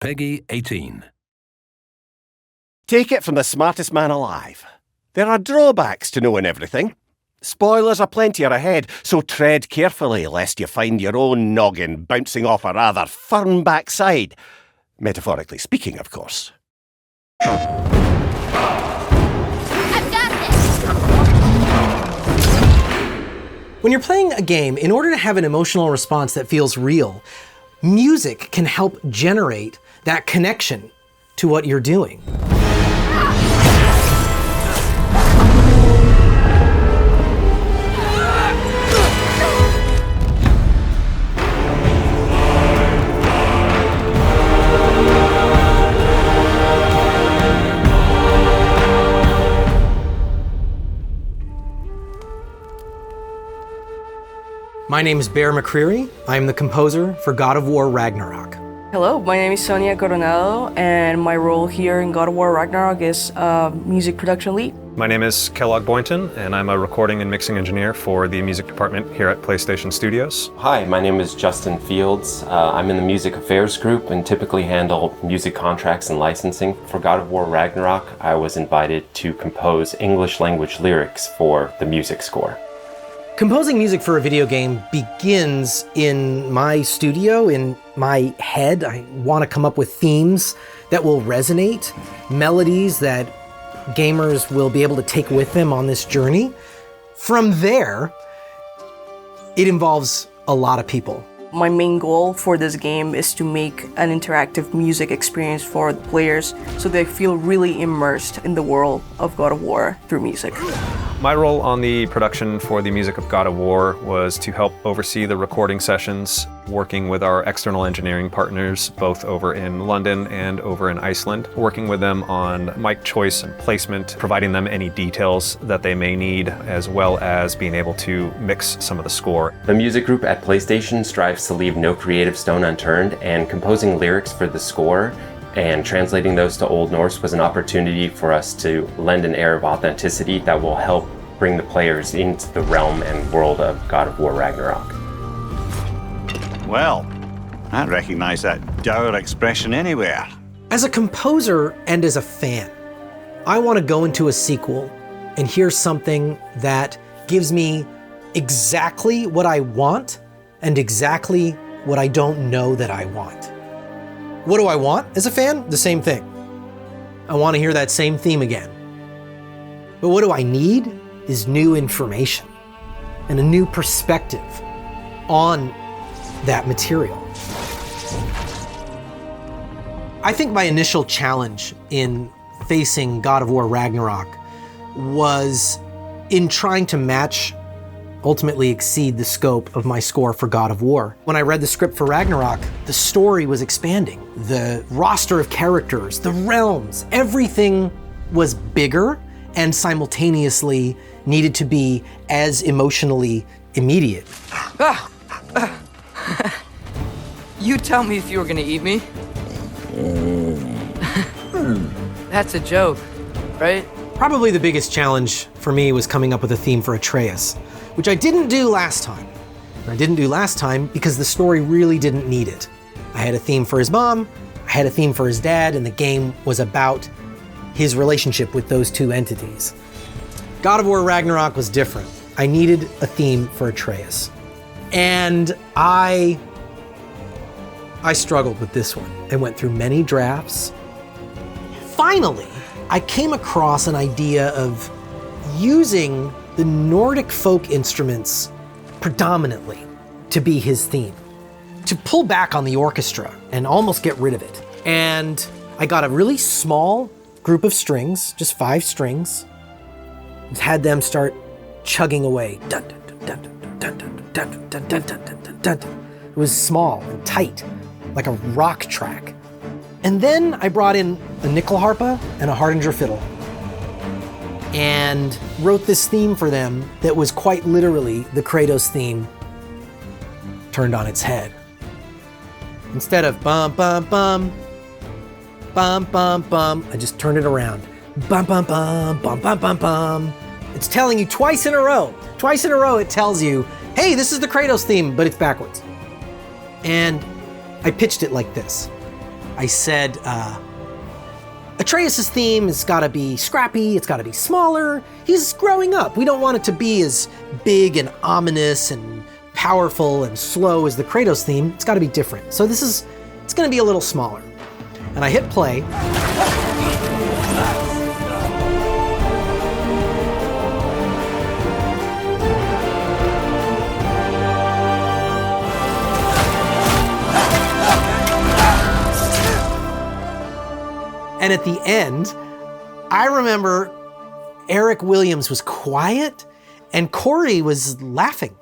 Peggy 18. Take it from the smartest man alive. There are drawbacks to knowing everything. Spoilers aplenty are ahead, so tread carefully lest you find your own noggin bouncing off a rather firm backside. Metaphorically speaking, of course. I've got this! When you're playing a game, in order to have an emotional response that feels real, music can help generate that connection to what you're doing. My name is Bear McCreary. I am the composer for God of War Ragnarök. Hello, my name is Sonia Coronado, and my role here in God of War Ragnarök is music production lead. My name is Kellogg Boynton, and I'm a recording and mixing engineer for the music department here at PlayStation Studios. Hi, my name is Justin Fields. I'm in the music affairs group and typically handle music contracts and licensing. For God of War Ragnarök, I was invited to compose English language lyrics for the music score. Composing music for a video game begins in my studio, in my head. I want to come up with themes that will resonate, melodies that gamers will be able to take with them on this journey. From there, it involves a lot of people. My main goal for this game is to make an interactive music experience for the players so they feel really immersed in the world of God of War through music. My role on the production for the music of God of War was to help oversee the recording sessions, working with our external engineering partners, both over in London and over in Iceland, working with them on mic choice and placement, providing them any details that they may need, as well as being able to mix some of the score. The music group at PlayStation strives to leave no creative stone unturned, and composing lyrics for the score and translating those to Old Norse was an opportunity for us to lend an air of authenticity that will help bring the players into the realm and world of God of War Ragnarök. Well, I recognize that dour expression anywhere. As a composer and as a fan, I want to go into a sequel and hear something that gives me exactly what I want and exactly what I don't know that I want. What do I want as a fan? The same thing. I want to hear that same theme again. But what do I need is new information and a new perspective on that material. I think my initial challenge in facing God of War Ragnarök was in trying to match, ultimately exceed the scope of my score for God of War. When I read the script for Ragnarök, the story was expanding. The roster of characters, the realms, everything was bigger and simultaneously needed to be as emotionally immediate. You tell me if you were gonna eat me. That's a joke, right? Probably the biggest challenge for me was coming up with a theme for Atreus, which I didn't do last time. I didn't do last time because the story really didn't need it. I had a theme for his mom, I had a theme for his dad, and the game was about his relationship with those two entities. God of War Ragnarök was different. I needed a theme for Atreus. And I struggled with this one and went through many drafts. Finally, I came across an idea of using the Nordic folk instruments predominantly to be his theme, to pull back on the orchestra and almost get rid of it. And I got a really small group of strings, just 5 strings, had them start chugging away. Dun, dun, dun, dun, dun, dun, dun, dun, dun, dun, dun, dun, dun. It was small and tight, like a rock track. And then I brought in a nickel harpa and a Hardinger fiddle and wrote this theme for them that was quite literally the Kratos theme turned on its head. Instead of bum, bum, bum, bum, bum, bum, I just turned it around. Bum, bum, bum, bum, bum, bum, bum. It's telling you twice in a row. Twice in a row it tells you, hey, this is the Kratos theme, but it's backwards. And I pitched it like this. I said, Atreus' theme has got to be scrappy, it's got to be smaller. He's growing up. We don't want it to be as big and ominous and powerful and slow as the Kratos theme. It's got to be different. So it's going to be a little smaller. And I hit play. And at the end, I remember Eric Williams was quiet and Corey was laughing.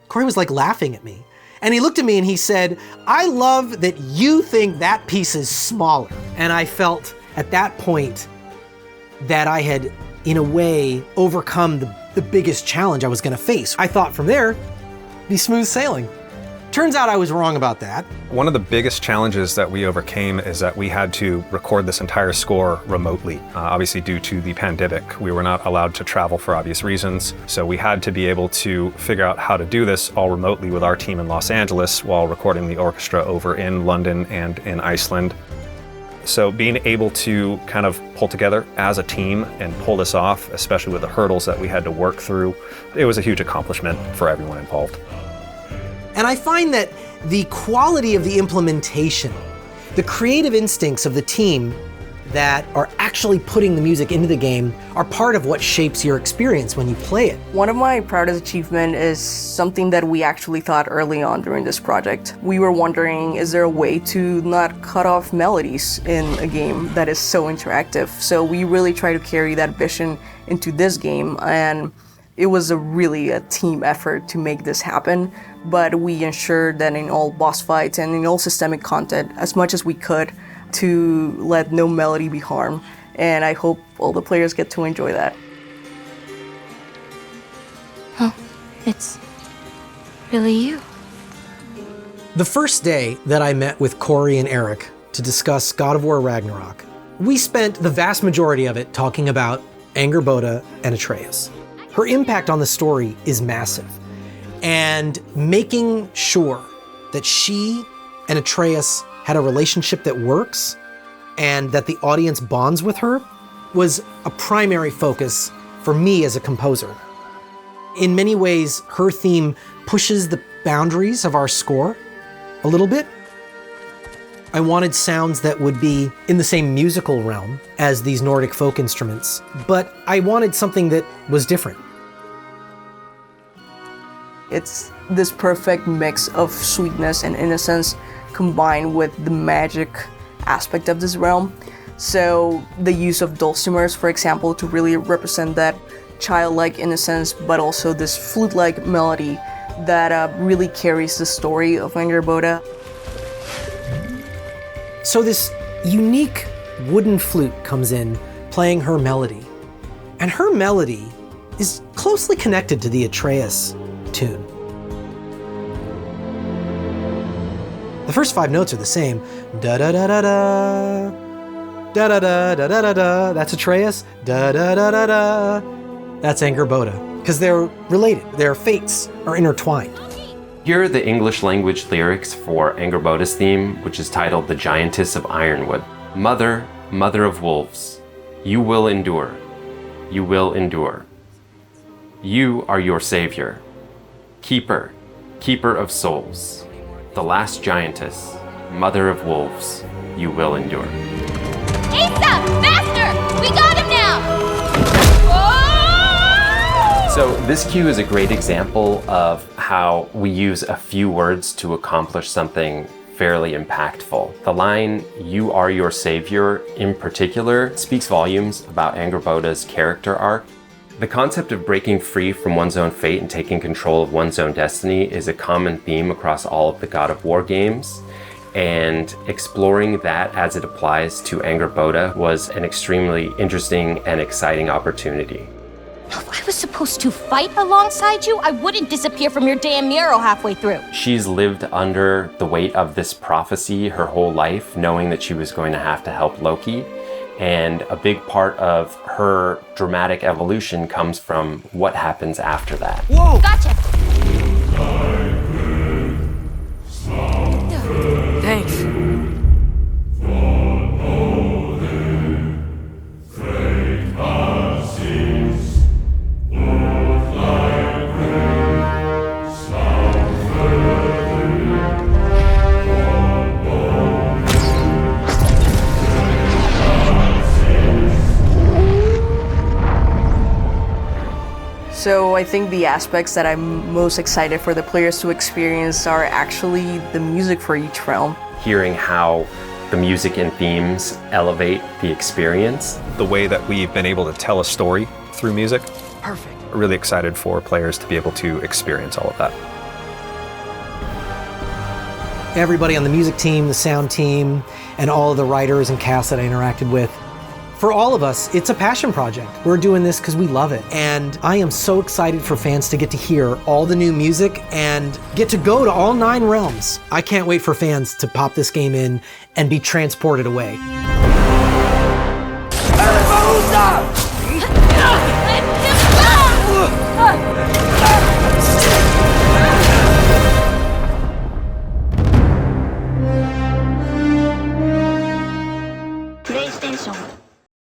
Corey was like laughing at me. And he looked at me and he said, I love that you think that piece is smaller. And I felt at that point that I had, in a way, overcome the biggest challenge I was gonna face. I thought from there, be smooth sailing. Turns out I was wrong about that. One of the biggest challenges that we overcame is that we had to record this entire score remotely. Obviously, due to the pandemic, we were not allowed to travel for obvious reasons. So we had to be able to figure out how to do this all remotely with our team in Los Angeles while recording the orchestra over in London and in Iceland. So being able to kind of pull together as a team and pull this off, especially with the hurdles that we had to work through, it was a huge accomplishment for everyone involved. And I find that the quality of the implementation, the creative instincts of the team that are actually putting the music into the game are part of what shapes your experience when you play it. One of my proudest achievements is something that we actually thought early on during this project. We were wondering, is there a way to not cut off melodies in a game that is so interactive? So we really try to carry that vision into this game, and it was really a team effort to make this happen, but we ensured that in all boss fights and in all systemic content, as much as we could, to let no melody be harmed. And I hope all the players get to enjoy that. Oh, it's really you. The first day that I met with Corey and Eric to discuss God of War Ragnarök, we spent the vast majority of it talking about Angerboda and Atreus. Her impact on the story is massive, and making sure that she and Atreus had a relationship that works and that the audience bonds with her was a primary focus for me as a composer. In many ways, her theme pushes the boundaries of our score a little bit. I wanted sounds that would be in the same musical realm as these Nordic folk instruments, but I wanted something that was different. It's this perfect mix of sweetness and innocence combined with the magic aspect of this realm. So the use of dulcimers, for example, to really represent that childlike innocence, but also this flute-like melody that really carries the story of Angerboda. So this unique wooden flute comes in, playing her melody. And her melody is closely connected to the Atreus tune. The first 5 notes are the same. Da-da-da-da-da, da-da-da-da-da-da, that's Atreus. Da-da-da-da-da, that's Angerboda. Because they're related, their fates are intertwined. Here are the English language lyrics for Angerboda's theme, which is titled The Giantess of Ironwood. Mother, mother of wolves, you will endure. You will endure. You are your savior. Keeper, keeper of souls. The last giantess, mother of wolves, you will endure. Asa! Faster! We got him now! So this cue is a great example of how we use a few words to accomplish something fairly impactful. The line, you are your savior, in particular, speaks volumes about Angerboda's character arc. The concept of breaking free from one's own fate and taking control of one's own destiny is a common theme across all of the God of War games, and exploring that as it applies to Angerboda was an extremely interesting and exciting opportunity. If I was supposed to fight alongside you, I wouldn't disappear from your damn mural halfway through. She's lived under the weight of this prophecy her whole life, knowing that she was going to have to help Loki. And a big part of her dramatic evolution comes from what happens after that. Whoa! Gotcha! Thanks. So I think the aspects that I'm most excited for the players to experience are actually the music for each realm. Hearing how the music and themes elevate the experience. The way that we've been able to tell a story through music. Perfect. Really excited for players to be able to experience all of that. Everybody on the music team, the sound team, and all of the writers and cast that I interacted with. For all of us, it's a passion project. We're doing this because we love it. And I am so excited for fans to get to hear all the new music and get to go to all 9 realms. I can't wait for fans to pop this game in and be transported away.